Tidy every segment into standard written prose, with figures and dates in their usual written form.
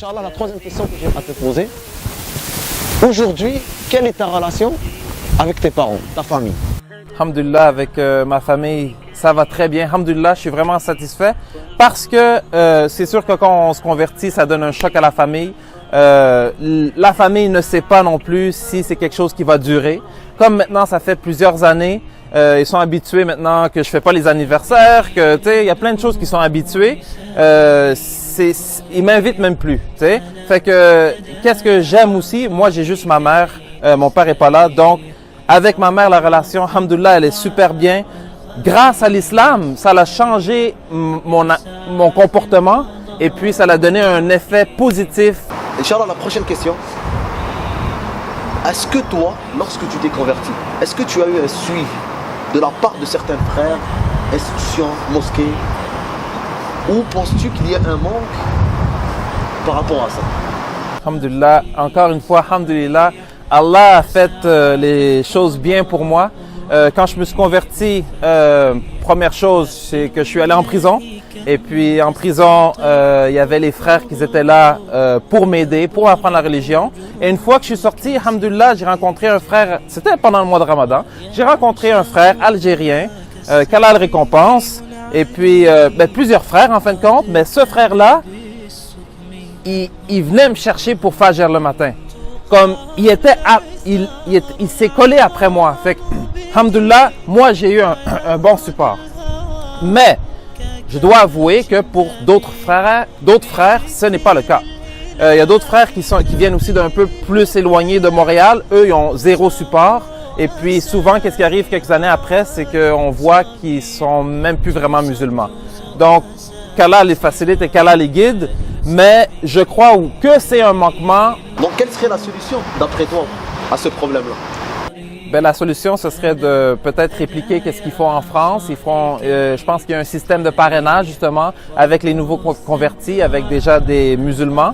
Inch'Allah, la troisième question que j'ai à te poser. Aujourd'hui, quelle est ta relation avec tes parents, ta famille? Alhamdulillah, avec ma famille, ça va très bien. Alhamdulillah, je suis vraiment satisfait parce que c'est sûr que quand on se convertit, ça donne un choc à la famille. La famille ne sait pas non plus si c'est quelque chose qui va durer. Comme maintenant, ça fait plusieurs années, ils sont habitués maintenant que je fais pas les anniversaires, que tu sais, il y a plein de choses qui sont habitués. Ils m'invitent même plus, tu sais. Fait que qu'est-ce que j'aime aussi? Moi, j'ai juste ma mère, mon père est pas là, donc avec ma mère, la relation, alhamdoulilah, elle est super bien. Grâce à l'islam, ça a changé mon comportement et puis ça a donné un effet positif. Inch'Allah, la prochaine question. Est-ce que toi, lorsque tu t'es converti, est-ce que tu as eu un suivi de la part de certains frères, institutions, mosquées, ou penses-tu qu'il y a un manque par rapport à ça? Alhamdulillah, encore une fois, alhamdulillah, Allah a fait les choses bien pour moi. Quand je me suis converti, première chose, c'est que je suis allé en prison. Et puis en prison, il y avait les frères qui étaient là pour m'aider, pour m'apprendre la religion. Et une fois que je suis sorti, alhamdulillah, j'ai rencontré un frère, c'était pendant le mois de Ramadan, j'ai rencontré un frère algérien, qu'Allah le récompense. Et puis plusieurs frères en fin de compte, mais ce frère-là, il venait me chercher pour Fajr le matin. Comme il s'est collé après moi. Fait que, alhamdulillah, moi j'ai eu un bon support. Mais je dois avouer que pour d'autres frères, ce n'est pas le cas. Il y a d'autres frères qui viennent aussi d'un peu plus éloignés de Montréal. Eux, ils ont zéro support. Et puis souvent, qu'est-ce qui arrive quelques années après, c'est qu'on voit qu'ils sont même plus vraiment musulmans. Donc, qu'Allah les facilite et qu'Allah les guide. Mais je crois que c'est un manquement. Donc, quelle serait la solution, d'après toi, à ce problème-là? La solution, ce serait de peut-être répliquer qu'est-ce qu'ils font en France. Ils font, je pense qu'il y a un système de parrainage justement avec les nouveaux convertis, avec déjà des musulmans.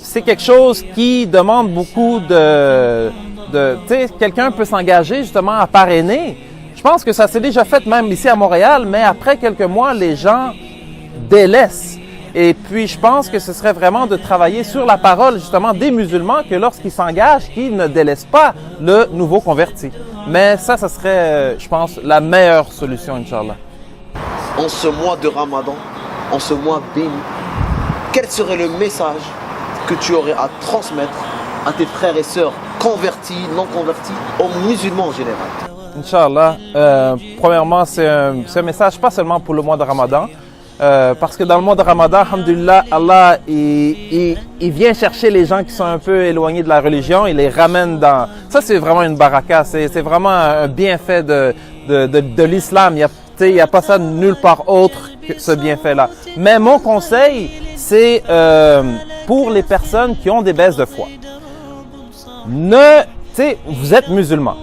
C'est quelque chose qui demande beaucoup tu sais, quelqu'un peut s'engager justement à parrainer. Je pense que ça s'est déjà fait même ici à Montréal, mais après quelques mois, les gens délaissent. Et puis, je pense que ce serait vraiment de travailler sur la parole, justement, des musulmans, que lorsqu'ils s'engagent, qu'ils ne délaissent pas le nouveau converti. Mais ça serait, je pense, la meilleure solution, Inch'Allah. En ce mois de Ramadan, en ce mois béni, quel serait le message que tu aurais à transmettre à tes frères et sœurs convertis, non convertis, aux musulmans en général? Inch'Allah, premièrement, c'est un message pas seulement pour le mois de Ramadan, parce que dans le mois de Ramadan, alhamdulillah, Allah, il vient chercher les gens qui sont un peu éloignés de la religion, il les ramène dans... Ça, c'est vraiment une baraka, c'est vraiment un bienfait de l'islam. Il n'y a pas ça nulle part autre que ce bienfait-là. Mais mon conseil, c'est pour les personnes qui ont des baisses de foi. Vous êtes musulman.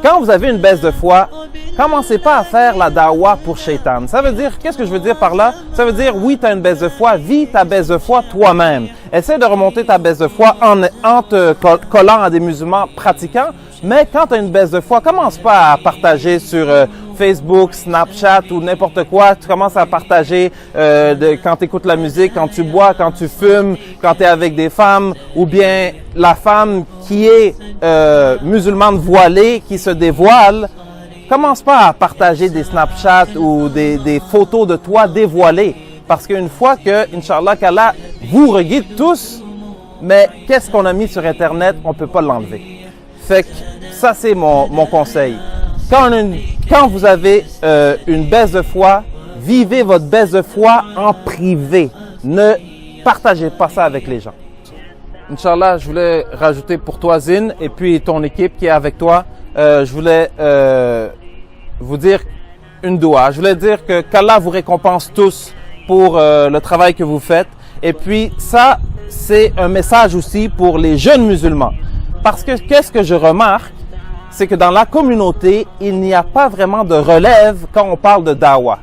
Quand vous avez une baisse de foi, commencez pas à faire la dawa pour shaitan. Ça veut dire, qu'est-ce que je veux dire par là? Ça veut dire, oui, tu as une baisse de foi, vis ta baisse de foi toi-même. Essaie de remonter ta baisse de foi en te collant à des musulmans pratiquants. Mais quand tu as une baisse de foi, commence pas à partager sur Facebook, Snapchat ou n'importe quoi. Tu commences à partager quand tu écoutes la musique, quand tu bois, quand tu fumes, quand tu es avec des femmes, ou bien la femme qui est musulmane voilée, qui se dévoile. Commence pas à partager des Snapchat ou des photos de toi dévoilées. Parce qu'une fois que, Inch'Allah, qu'Allah vous reguide tous, mais qu'est-ce qu'on a mis sur Internet, on peut pas l'enlever. Fait que ça, c'est mon conseil. Quand vous avez une baisse de foi, vivez votre baisse de foi en privé. Ne partagez pas ça avec les gens. Inch'Allah, je voulais rajouter pour toi, Zine, et puis ton équipe qui est avec toi, je voulais vous dire une doua. Je voulais dire qu'Allah vous récompense tous pour le travail que vous faites. Et puis ça, c'est un message aussi pour les jeunes musulmans. Parce que qu'est-ce que je remarque, c'est que dans la communauté, il n'y a pas vraiment de relève quand on parle de dawa.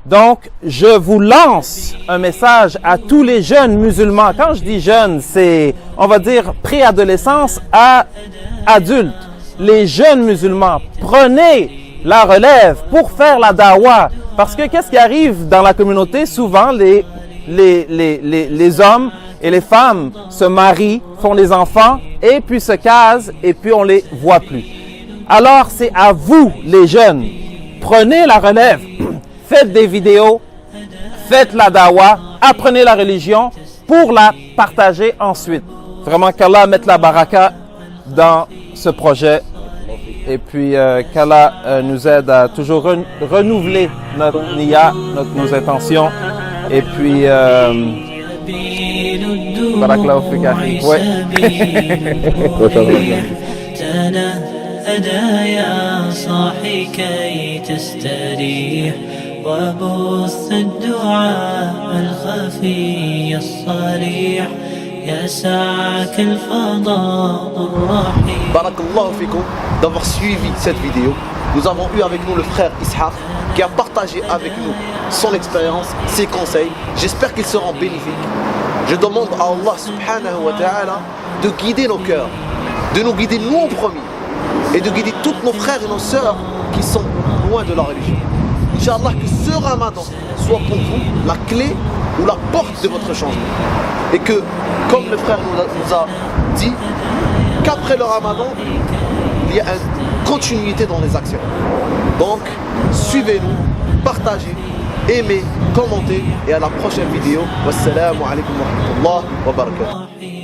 Donc, je vous lance un message à tous les jeunes musulmans. Quand je dis jeunes, c'est, on va dire, préadolescence à adultes. Les jeunes musulmans, prenez la relève pour faire la dawa. Parce que qu'est-ce qui arrive dans la communauté? Souvent, les hommes Et les femmes se marient, font des enfants, et puis se casent, et puis on les voit plus. Alors, c'est à vous, les jeunes. Prenez la relève. Faites des vidéos. Faites la dawa. Apprenez la religion pour la partager ensuite. Vraiment, qu'Allah mette la baraka dans ce projet. Et puis, qu'Allah nous aide à toujours renouveler notre niya, nos intentions. Et puis, barakallahu fik akhi. Ouais. يا صاحي كي تستريح وبث الدعاء الخفي الصريح يسعك الفضاء الرحيم. Barakallahu fikum d'avoir suivi cette vidéo. Nous avons eu avec nous le frère Ishaq qui a partagé avec nous son expérience, ses conseils. J'espère qu'ils seront bénéfiques. Je demande à Allah subhanahu wa ta'ala de guider nos cœurs, de nous guider nous en premier et de guider tous nos frères et nos sœurs qui sont loin de la religion. Inch'Allah, que ce Ramadan soit pour vous la clé ou la porte de votre changement. Et que, comme le frère nous a dit, qu'après le Ramadan, il y a une continuité dans les actions. Donc, suivez-nous, partagez, aimez, commentez et à la prochaine vidéo. Wassalamu alaikum wa rahmatullahi wa barakatuh.